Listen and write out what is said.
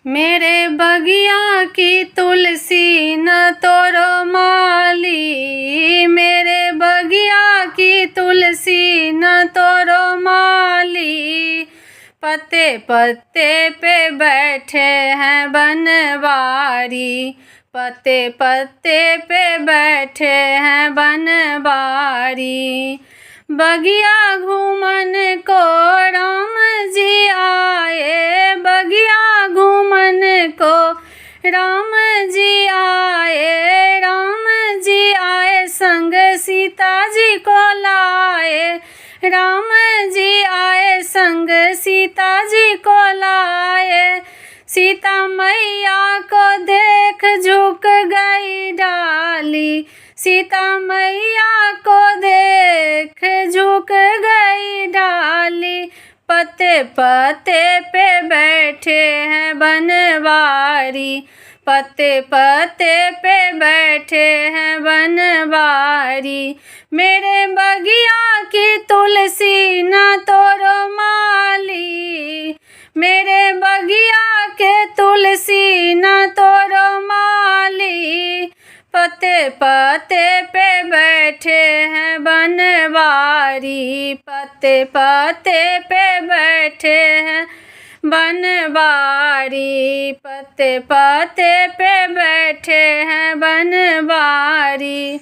मेरे बगिया की तुलसी न तोड़ो माली, मेरे बगिया की तुलसी न तोड़ो माली। पत्ते पत्ते पे बैठे हैं बनवारी, पत्ते पत्ते पे बैठे हैं बनवारी। बगिया घूमन को राम जी आए, बगिया घूमन को राम जी आए, राम जी आए संग सीता जी को लाए, राम जी आए संग सीता जी को लाए। सीता मैया को देख झुक गई डाली, सीता मैया को देख झुक गई डाली। पत्ते पत्ते पे बैठे हैं बनवारी, पत्ते पत्ते पे बैठे हैं बनवारी। मेरे बगिया की तुलसी न तोड़ो माली, मेरे बगिया के तुलसी न तोड़ो माली। पत्ते पत्ते पे बैठे हैं बनवारी, पत्ते पत्ते पे बैठे हैं बनवारी, पत्ते पत्ते पे बैठे हैं बनवारी।